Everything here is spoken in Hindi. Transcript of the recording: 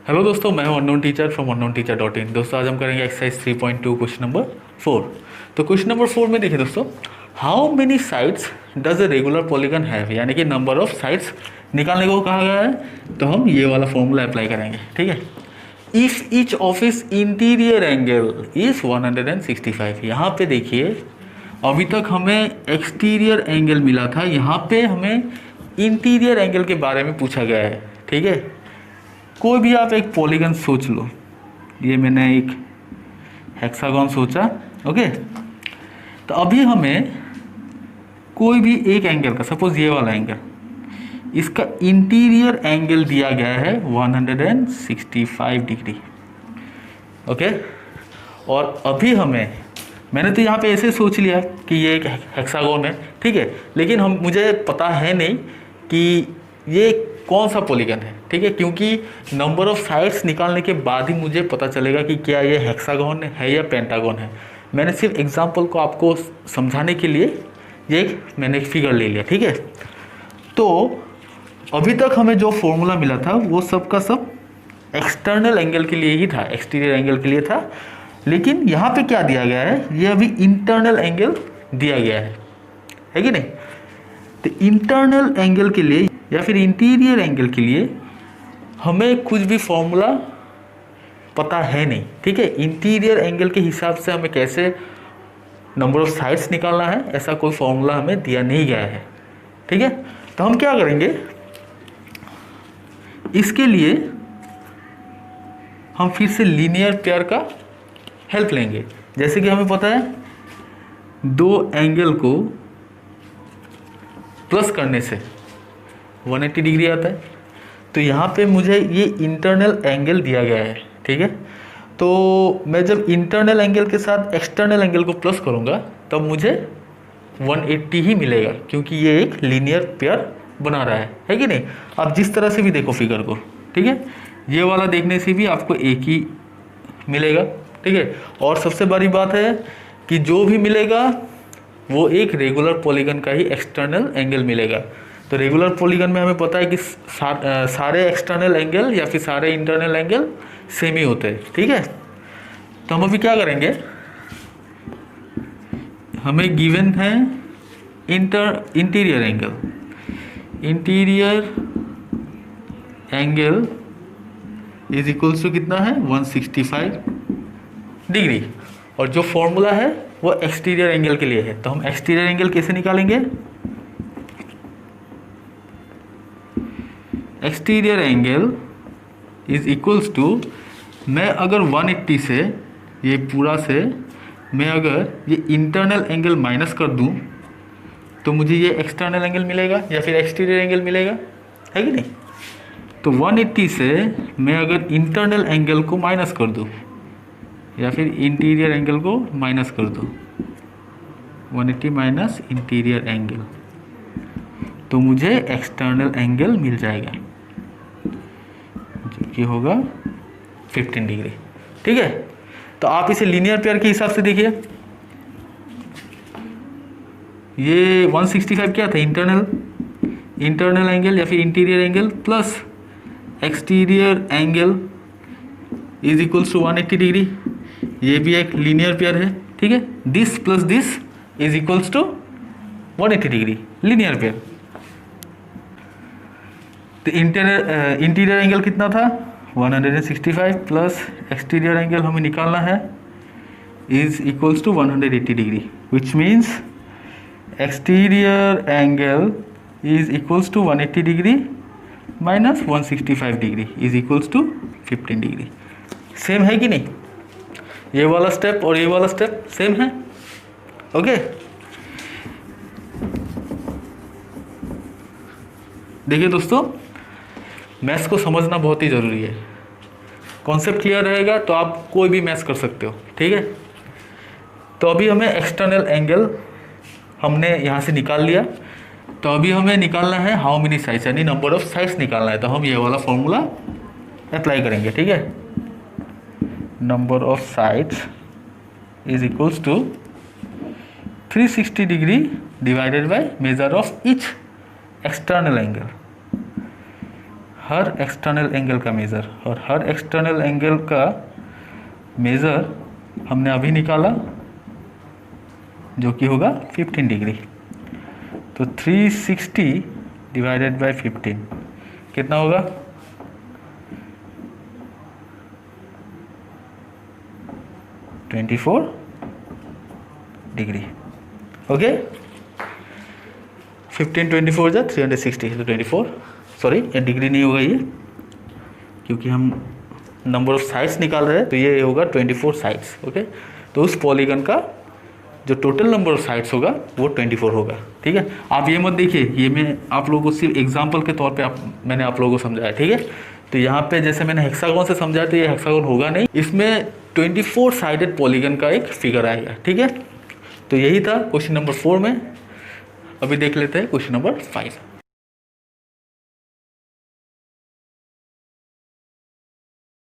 हेलो दोस्तों, मैं हूं अननोन टीचर फ्रॉम unknownteacher.in। दोस्तों आज हम करेंगे एक्सरसाइज 3.2 क्वेश्चन नंबर 4। तो क्वेश्चन नंबर 4 में देखिए दोस्तों, how many sides does a regular polygon have, यानी कि नंबर ऑफ साइड्स निकालने को कहा गया है। तो हम ये वाला फॉर्मूला अप्लाई करेंगे, ठीक है। इफ ईच ऑफ इस इंटीरियर एंगल इज 165, यहाँ पे देखिए अभी तक हमें एक्सटीरियर एंगल मिला था, यहाँ पे हमें इंटीरियर एंगल के बारे में पूछा गया है, ठीक है। कोई भी आप एक पॉलीगन सोच लो, ये मैंने एक हेक्सागन सोचा, ओके। तो अभी हमें कोई भी एक एंगल का, सपोज ये वाला एंगल, इसका इंटीरियर एंगल दिया गया है 165 डिग्री, ओके। और अभी मैंने तो यहाँ पे ऐसे सोच लिया कि ये एक हेक्सागन है, ठीक है, लेकिन मुझे पता है नहीं कि ये कौन सा पॉलीगन है, ठीक है, क्योंकि नंबर ऑफ साइड्स निकालने के बाद ही मुझे पता चलेगा कि क्या ये हेक्सागन है या पेंटागन है। मैंने सिर्फ एग्जांपल को आपको समझाने के लिए मैंने एक फिगर ले लिया, ठीक है। तो अभी तक हमें जो फॉर्मूला मिला था वो सब का सब एक्सटर्नल एंगल के लिए ही था, एक्सटीरियर एंगल के लिए था, लेकिन यहाँ पे क्या दिया गया है, ये अभी इंटरनल एंगल दिया गया है कि नहीं। तो इंटरनल एंगल के लिए या फिर इंटीरियर एंगल के लिए हमें कुछ भी फॉर्मूला पता है नहीं, ठीक है। इंटीरियर एंगल के हिसाब से हमें कैसे नंबर ऑफ साइड्स निकालना है, ऐसा कोई फॉर्मूला हमें दिया नहीं गया है, ठीक है। तो हम क्या करेंगे, इसके लिए हम फिर से लीनियर पेयर का हेल्प लेंगे। जैसे कि हमें पता है दो एंगल को प्लस करने से 180 डिग्री आता है। तो यहाँ पे मुझे ये इंटरनल एंगल दिया गया है, ठीक है। तो मैं जब इंटरनल एंगल के साथ एक्सटर्नल एंगल को प्लस करूँगा तब मुझे 180 ही मिलेगा, क्योंकि ये एक लीनियर पेयर बना रहा है कि नहीं। आप जिस तरह से भी देखो फिगर को, ठीक है, ये वाला देखने से भी आपको एक ही मिलेगा, ठीक है। और सबसे बड़ी बात है कि जो भी मिलेगा वो एक रेगुलर पॉलीगन का ही एक्सटर्नल एंगल मिलेगा। तो रेगुलर पॉलीगन में हमें पता है कि सारे एक्सटर्नल एंगल या फिर सारे इंटरनल एंगल सेम ही होते हैं, ठीक है। तो हम अभी क्या करेंगे, हमें गिवन है interior angle is equals to कितना है 165 डिग्री, और जो फॉर्मूला है वो एक्सटीरियर एंगल के लिए है। तो हम एक्सटीरियर एंगल कैसे निकालेंगे, exterior angle is equals to, मैं अगर 180 से ये पूरा से मैं अगर ये इंटरनल एंगल माइनस कर दूं तो मुझे ये एक्सटर्नल एंगल मिलेगा या फिर एक्सटीरियर एंगल मिलेगा, है कि नहीं। तो 180 से मैं अगर इंटरनल एंगल को माइनस कर दूं या फिर इंटीरियर एंगल को माइनस कर दूं, 180 माइनस इंटीरियर एंगल, तो मुझे एक्सटर्नल एंगल मिल जाएगा जो कि होगा 15 डिग्री, ठीक है। तो आप इसे लीनियर पेयर के हिसाब से देखिए, ये 165 क्या था, इंटरनल एंगल या फिर interior angle plus exterior angle is equals to 180 degree, ये भी एक लीनियर पेयर है, ठीक है। This plus this is equals to 180 degree, linear pair. तो इंटीरियर एंगल कितना था 165 प्लस एक्सटीरियर एंगल हमें निकालना है is equals to 180 degree, which means exterior angle is equals to 180 degree minus 165 degree is equals to 15 degree. Same है कि नहीं, ये वाला स्टेप और ये वाला स्टेप सेम है, ओके। देखिए दोस्तों, मैथ्स को समझना बहुत ही ज़रूरी है। कॉन्सेप्ट क्लियर रहेगा तो आप कोई भी मैथ्स कर सकते हो, ठीक है। तो अभी हमें एक्सटर्नल एंगल हमने यहाँ से निकाल लिया, तो अभी हमें निकालना है हाउ मेनी साइड्स, यानी नंबर ऑफ साइड्स निकालना है। तो हम ये वाला फॉर्मूला अप्लाई करेंगे, ठीक है। Number of sides is equals to 360 degree divided by measure of each external angle. हर एक्सटर्नल एंगल का मेज़र, और हर एक्सटर्नल एंगल का मेज़र हमने अभी निकाला जो कि होगा 15 डिग्री। तो 360 डिवाइडेड बाय 15 कितना होगा? 24 डिग्री। ओके, 15 24 जा 360, तो 24, सॉरी ये डिग्री नहीं होगा ये, क्योंकि हम नंबर ऑफ साइड्स निकाल रहे हैं, तो ये होगा 24 साइड्स। ओके, तो उस पॉलीगन का जो टोटल नंबर ऑफ साइड्स होगा वो 24 होगा। ठीक है, आप ये मत देखिए, ये मैं आप लोगों को सिर्फ एग्जांपल के तौर पे मैंने आप लोगों को समझाया। ठीक है, तो यहाँ पे जैसे मैंने हेक्सागोन से समझाया, तो ये हेक्सागोन होगा नहीं, इसमें 24 साइडेड पॉलीगन का एक फिगर आएगा। ठीक है, तो यही था क्वेश्चन नंबर 4 में। अभी देख लेते हैं क्वेश्चन नंबर 5।